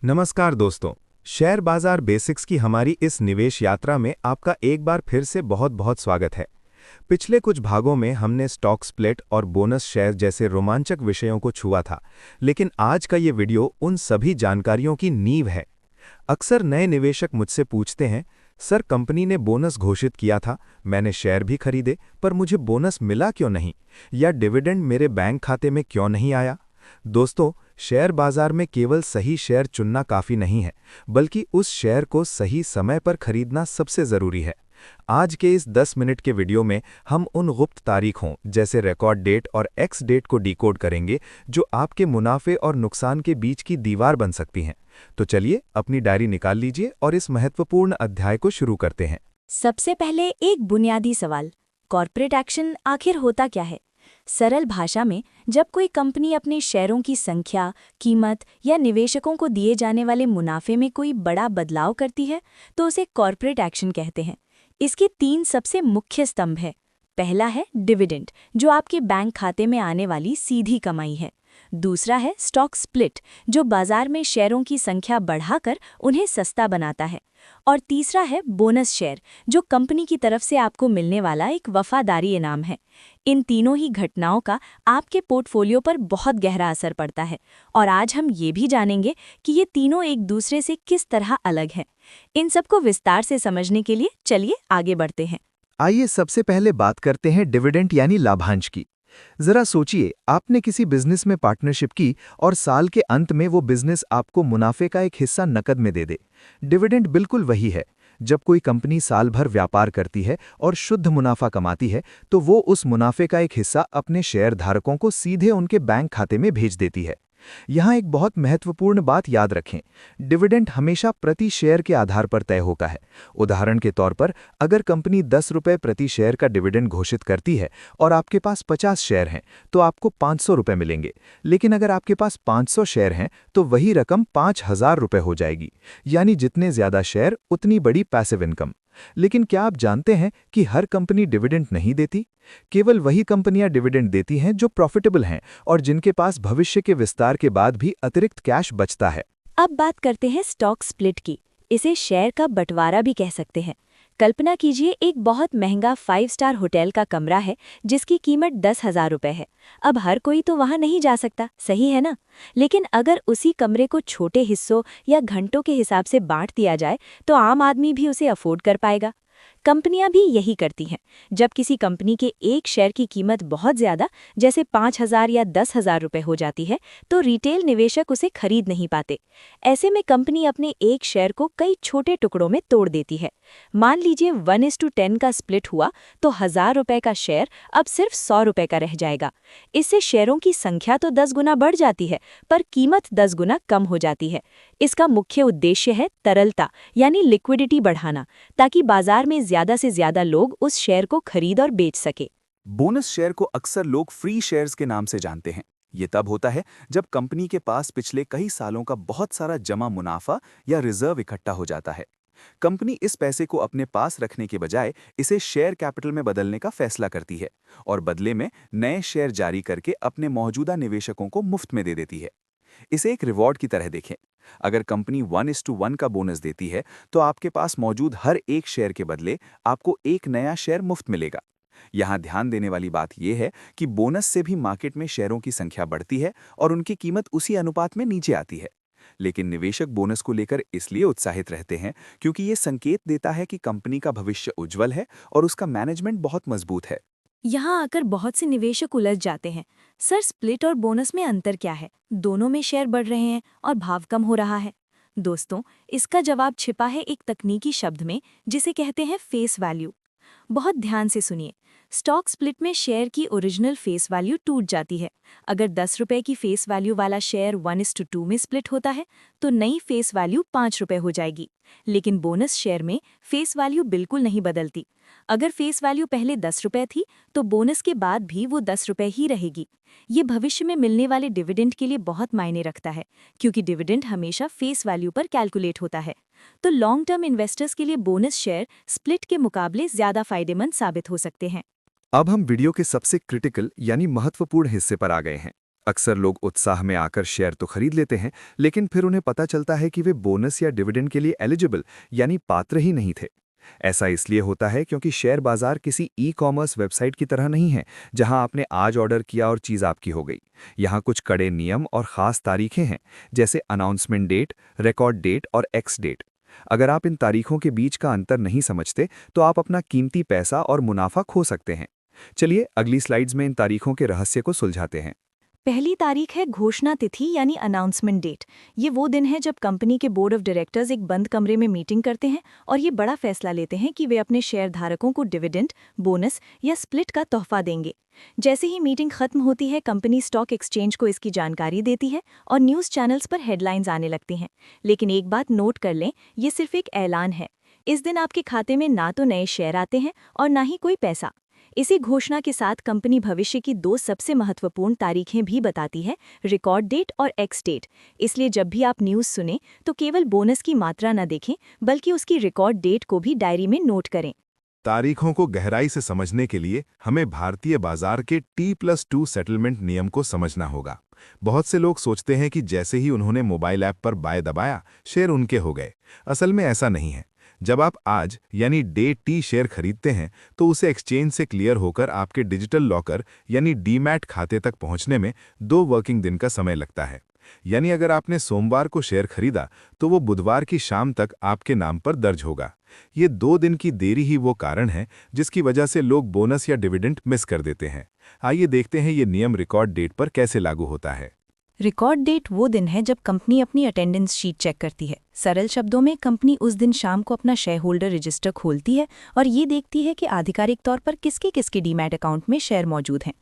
नमस्कार दोस्तों। शेयर बाजार बेसिक्स की हमारी इस निवेश यात्रा में आपका एक बार फिर से बहुत बहुत स्वागत है। पिछले कुछ भागों में हमने स्टॉक स्प्लिट और बोनस शेयर जैसे रोमांचक विषयों को छुआ था, लेकिन आज का ये वीडियो उन सभी जानकारियों की नींव है। अक्सर नए निवेशक मुझसे पूछते हैं, सर कंपनी ने बोनस घोषित किया था, मैंने शेयर भी खरीदे, पर मुझे बोनस मिला क्यों नहीं, या डिविडेंड मेरे बैंक खाते में क्यों नहीं आया। दोस्तों, शेयर बाजार में केवल सही शेयर चुनना काफी नहीं है, बल्कि उस शेयर को सही समय पर खरीदना सबसे जरूरी है। आज के इस 10 मिनट के वीडियो में हम उन गुप्त तारीखों जैसे रिकॉर्ड डेट और एक्स डेट को डिकोड करेंगे, जो आपके मुनाफे और नुकसान के बीच की दीवार बन सकती हैं। तो चलिए अपनी डायरी निकाल लीजिए और इस महत्वपूर्ण अध्याय को शुरू करते हैं। सबसे पहले एक बुनियादी सवाल, कॉर्पोरेट एक्शन आखिर होता क्या है? सरल भाषा में, जब कोई कंपनी अपने शेयरों की संख्या, कीमत या निवेशकों को दिए जाने वाले मुनाफे में कोई बड़ा बदलाव करती है, तो उसे कॉर्पोरेट एक्शन कहते हैं। इसके 3 सबसे मुख्य स्तंभ हैं। पहला है डिविडेंड, जो आपके बैंक खाते में आने वाली सीधी कमाई है। दूसरा है स्टॉक स्प्लिट, जो बाजार में शेयरों की संख्या बढ़ाकर उन्हें सस्ता बनाता है। और तीसरा है बोनस शेयर, जो कंपनी की तरफ से आपको मिलने वाला एक वफादारी इनाम है। इन तीनों ही घटनाओं का आपके पोर्टफोलियो पर बहुत गहरा असर पड़ता है, और आज हम ये भी जानेंगे कि ये तीनों एक दूसरे से किस तरह अलग हैं। इन सबको विस्तार से समझने के लिए चलिए आगे बढ़ते हैं। आइए सबसे पहले बात करते हैं डिविडेंड यानी लाभांश की। जरा सोचिए, आपने किसी बिजनेस में पार्टनरशिप की और साल के अंत में वो बिजनेस आपको मुनाफे का एक हिस्सा नकद में दे दे। डिविडेंड बिल्कुल वही है। जब कोई कंपनी साल भर व्यापार करती है और शुद्ध मुनाफा कमाती है, तो वो उस मुनाफे का एक हिस्सा अपने शेयर धारकों को सीधे उनके बैंक खाते में भेज देती है। यहाँ एक बहुत महत्वपूर्ण बात याद रखें, डिविडेंड हमेशा प्रति शेयर के आधार पर तय होता है। उदाहरण के तौर पर, अगर कंपनी 10 रुपये प्रति शेयर का डिविडेंड घोषित करती है और आपके पास 50 शेयर हैं, तो आपको 500 रुपये मिलेंगे। लेकिन अगर आपके पास 500 शेयर हैं, तो वही रकम 5000 रुपये हो जाएगी। यानी जितने ज्यादा शेयर, उतनी बड़ी पैसिव इनकम। लेकिन क्या आप जानते हैं कि हर कंपनी डिविडेंड नहीं देती? केवल वही कंपनियां डिविडेंड देती हैं जो प्रॉफिटेबल हैं और जिनके पास भविष्य के विस्तार के बाद भी अतिरिक्त कैश बचता है। अब बात करते हैं स्टॉक स्प्लिट की। इसे शेयर का बंटवारा भी कह सकते हैं। कल्पना कीजिए, एक बहुत महंगा 5 स्टार होटल का कमरा है जिसकी कीमत 10,000 रुपये है। अब हर कोई तो वहां नहीं जा सकता, सही है ना? लेकिन अगर उसी कमरे को छोटे हिस्सों या घंटों के हिसाब से बांट दिया जाए, तो आम आदमी भी उसे अफोर्ड कर पाएगा। कंपनियां भी यही करती हैं। जब किसी कंपनी के एक शेयर की कीमत बहुत ज्यादा, जैसे 5,000 या 10,000 रुपये हो जाती है, तो रिटेल निवेशक उसे खरीद नहीं पाते। ऐसे में कंपनी अपने एक शेयर को कई छोटे टुकड़ों में तोड़ देती है। मान लीजिए 1:10 का स्प्लिट हुआ, तो 1,000 रुपये का शेयर अब सिर्फ 100 रुपये का रह जाएगा। इससे शेयरों की संख्या तो 10 गुना बढ़ जाती है, पर कीमत 10 गुना कम हो जाती है। इसका मुख्य उद्देश्य है तरलता, यानी लिक्विडिटी बढ़ाना, ताकि बाजार में ज्यादा से ज्यादा लोग उस शेयर को खरीद और बेच सके। बोनस शेयर को अक्सर लोग फ्री शेयर्स के नाम से जानते हैं। ये तब होता है जब कंपनी के पास पिछले कई सालों का बहुत सारा जमा मुनाफा या रिजर्व इकट्ठा हो जाता है। कंपनी इस पैसे को अपने पास रखने के बजाय इसे शेयर कैपिटल में बदलने का फैसला करती है और बदले में नए शेयर जारी करके अपने मौजूदा निवेशकों को मुफ्त में दे देती है। इसे एक रिवॉर्ड की तरह देखें। अगर कंपनी 1:1 का बोनस देती है, तो आपके पास मौजूद हर एक शेयर के बदले आपको एक नया शेयर मुफ्त मिलेगा। यहाँ ध्यान देने वाली बात यह है कि बोनस से भी मार्केट में शेयरों की संख्या बढ़ती है और उनकी कीमत उसी अनुपात में नीचे आती है। लेकिन निवेशक बोनस को लेकर इसलिए उत्साहित रहते हैं क्योंकि ये संकेत देता है कि कंपनी का भविष्य उज्जवल है और उसका मैनेजमेंट बहुत मजबूत है। यहाँ आकर बहुत से निवेशक उलझ जाते हैं। सर, स्प्लिट और बोनस में अंतर क्या है? दोनों में शेयर बढ़ रहे हैं और भाव कम हो रहा है। दोस्तों, इसका जवाब छिपा है एक तकनीकी शब्द में, जिसे कहते हैं फेस वैल्यू। बहुत ध्यान से सुनिए। स्टॉक स्प्लिट में शेयर की ओरिजिनल फेस वैल्यू टूट जाती है। अगर 10 रुपये की फेस वैल्यू वाला शेयर 1:2 में स्प्लिट होता है, तो नई फेस वैल्यू 5 रुपये हो जाएगी। लेकिन बोनस शेयर में फेस वैल्यू बिल्कुल नहीं बदलती। अगर फेस वैल्यू पहले 10 रुपये थी, तो बोनस के बाद भी वो 10 रुपये ही रहेगी। ये भविष्य में मिलने वाले डिविडेंड के लिए बहुत मायने रखता है, क्योंकि डिविडेंड हमेशा फेस वैल्यू पर कैलकुलेट होता है। तो लॉन्ग टर्म इन्वेस्टर्स के लिए बोनस शेयर स्प्लिट के मुकाबले ज्यादा फायदेमंद साबित हो सकते हैं। अब हम वीडियो के सबसे क्रिटिकल यानी महत्वपूर्ण हिस्से पर आ गए हैं। अक्सर लोग उत्साह में आकर शेयर तो खरीद लेते हैं, लेकिन फिर उन्हें पता चलता है कि वे बोनस या डिविडेंड के लिए एलिजिबल यानी पात्र ही नहीं थे। ऐसा इसलिए होता है क्योंकि शेयर बाजार किसी ई-कॉमर्स वेबसाइट की तरह नहीं है, जहां आपने आज ऑर्डर किया और चीज़ आपकी हो गई। यहां कुछ कड़े नियम और ख़ास तारीखें हैं, जैसे अनाउंसमेंट डेट, रिकॉर्ड डेट और एक्स डेट। अगर आप इन तारीखों के बीच का अंतर नहीं समझते, तो आप अपना कीमती पैसा और मुनाफा खो सकते हैं। चलिए अगली स्लाइड्स में इन तारीखों के रहस्य को सुलझाते हैं। पहली तारीख है घोषणा तिथि यानी अनाउंसमेंट डेट। ये वो दिन है जब कंपनी के बोर्ड ऑफ डायरेक्टर्स एक बंद कमरे में मीटिंग करते हैं और ये बड़ा फैसला लेते हैं कि वे अपने शेयर धारकों को डिविडेंड, बोनस या स्प्लिट का तोहफा देंगे। जैसे ही मीटिंग खत्म होती है, कंपनी स्टॉक एक्सचेंज को इसकी जानकारी देती है और न्यूज़ चैनल्स पर हेडलाइंस आने लगती हैं। लेकिन एक बात नोट कर लें, ये सिर्फ एक ऐलान है। इस दिन आपके खाते में ना तो नए शेयर आते हैं और ना ही कोई पैसा। इसी घोषणा के साथ कंपनी भविष्य की दो सबसे महत्वपूर्ण तारीखें भी बताती है, रिकॉर्ड डेट और एक्स डेट। इसलिए जब भी आप न्यूज़ सुने तो केवल बोनस की मात्रा न देखें, बल्कि उसकी रिकॉर्ड डेट को भी डायरी में नोट करें। तारीखों को गहराई से समझने के लिए हमें भारतीय बाजार के T+2 सेटलमेंट नियम को समझना होगा। बहुत से लोग सोचते हैं कि जैसे ही उन्होंने मोबाइल ऐप पर बाय दबाया, शेयर उनके हो गए। असल में ऐसा नहीं है। जब आप आज यानी डे टी शेयर खरीदते हैं, तो उसे एक्सचेंज से क्लियर होकर आपके डिजिटल लॉकर यानी डीमैट खाते तक पहुंचने में 2 वर्किंग दिन का समय लगता है। यानी अगर आपने सोमवार को शेयर खरीदा, तो वो बुधवार की शाम तक आपके नाम पर दर्ज होगा। ये 2 दिन की देरी ही वो कारण है जिसकी वजह से लोग बोनस या डिविडेंड मिस कर देते हैं। आइए देखते हैं ये नियम रिकॉर्ड डेट पर कैसे लागू होता है। रिकॉर्ड डेट वो दिन है जब कंपनी अपनी अटेंडेंस शीट चेक करती है। सरल शब्दों में, कंपनी उस दिन शाम को अपना शेयर होल्डर रजिस्टर खोलती है और ये देखती है कि आधिकारिक तौर पर किसके किसके डीमैट अकाउंट में शेयर मौजूद हैं।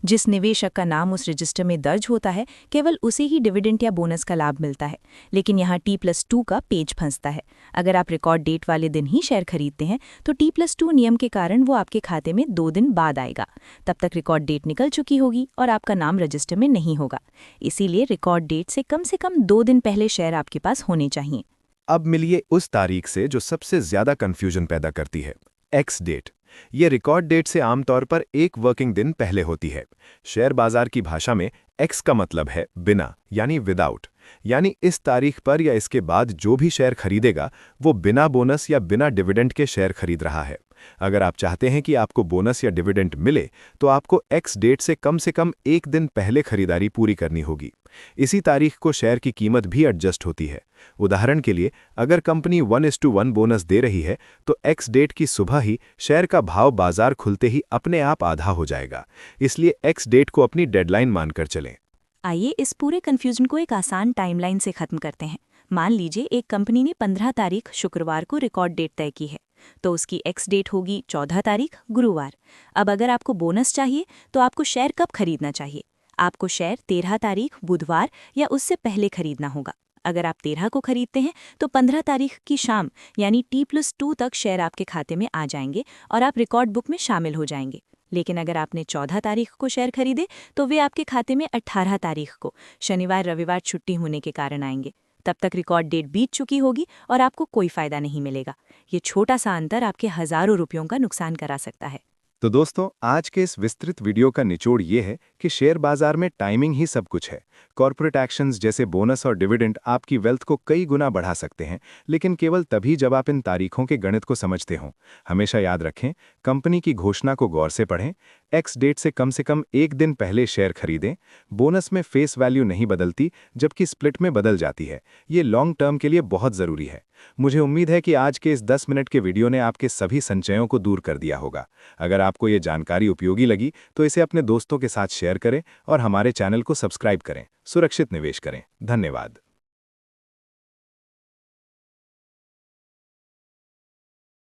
जिस निवेशक का नाम उस रजिस्टर में दर्ज होता है, केवल उसे ही डिविडेंड या बोनस का लाभ मिलता है। लेकिन यहाँ T+2 का पेज फंसता है। अगर आप रिकॉर्ड डेट वाले दिन ही शेयर खरीदते हैं, तो T+2 नियम के कारण वो आपके खाते में 2 दिन बाद आएगा। तब तक रिकॉर्ड डेट निकल चुकी होगी और आपका नाम रजिस्टर में नहीं होगा। इसीलिए रिकॉर्ड डेट से कम 2 दिन पहले शेयर आपके पास होने चाहिए। अब मिलिए उस तारीख से जो सबसे ज्यादा कंफ्यूजन पैदा करती है, एक्स डेट। ये रिकॉर्ड डेट से आमतौर पर 1 वर्किंग दिन पहले होती है। शेयर बाजार की भाषा में एक्स का मतलब है बिना यानी विदाउट। यानी इस तारीख पर या इसके बाद जो भी शेयर खरीदेगा, वो बिना बोनस या बिना डिविडेंड के शेयर खरीद रहा है। अगर आप चाहते हैं कि आपको बोनस या डिविडेंड मिले, तो आपको एक्स डेट से कम 1 दिन पहले खरीदारी पूरी करनी होगी। इसी तारीख को शेयर की कीमत भी एडजस्ट होती है। उदाहरण के लिए, अगर कंपनी 1:1 बोनस दे रही है, तो एक्स डेट की सुबह ही शेयर का भाव बाजार खुलते ही अपने आप आधा हो जाएगा। इसलिए एक्स डेट को अपनी डेडलाइन मानकर चलें। आइए इस पूरे कन्फ्यूजन को एक आसान टाइमलाइन से खत्म करते हैं। मान लीजिए एक कंपनी ने 15 तारीख शुक्रवार को रिकॉर्ड डेट तय की है, तो उसकी एक्स डेट होगी 14 तारीख गुरुवार। अब अगर आपको बोनस चाहिए, तो आपको शेयर कब खरीदना चाहिए? आपको शेयर 13 तारीख बुधवार या उससे पहले खरीदना होगा। अगर आप 13 को खरीदते हैं, तो 15 तारीख की शाम यानी T+2 तक शेयर आपके खाते में आ जाएंगे और आप रिकॉर्ड बुक में शामिल हो जाएंगे। लेकिन अगर आपने 14 तारीख को शेयर खरीदे, तो वे आपके खाते में 18 तारीख को, शनिवार रविवार छुट्टी होने के कारण आएंगे। तब तक रिकॉर्ड डेट बीत चुकी होगी और आपको कोई फायदा नहीं मिलेगा। ये छोटा सा अंतर आपके हजारों रुपयों का नुकसान करा सकता है। तो दोस्तों, आज के इस विस्तृत वीडियो का निचोड़ ये है कि शेयर बाजार में टाइमिंग ही सब कुछ है। कॉर्पोरेट एक्शंस जैसे बोनस और डिविडेंड आपकी वेल्थ को कई गुना बढ़ा सकते हैं, लेकिन केवल तभी जब आप इन तारीखों के गणित को समझते हों। हमेशा याद रखें, कंपनी की घोषणा को गौर से पढ़ें, एक्स डेट से कम 1 दिन पहले शेयर खरीदें। बोनस में फेस वैल्यू नहीं बदलती, जबकि स्प्लिट में बदल जाती है। ये लॉन्ग टर्म के लिए बहुत ज़रूरी है। मुझे उम्मीद है कि आज के इस 10 मिनट के वीडियो ने आपके सभी संचयों को दूर कर दिया होगा। अगर आपको ये जानकारी उपयोगी लगी, तो इसे अपने दोस्तों के साथ शेयर करें और हमारे चैनल को सब्सक्राइब करें। सुरक्षित निवेश करें। धन्यवाद।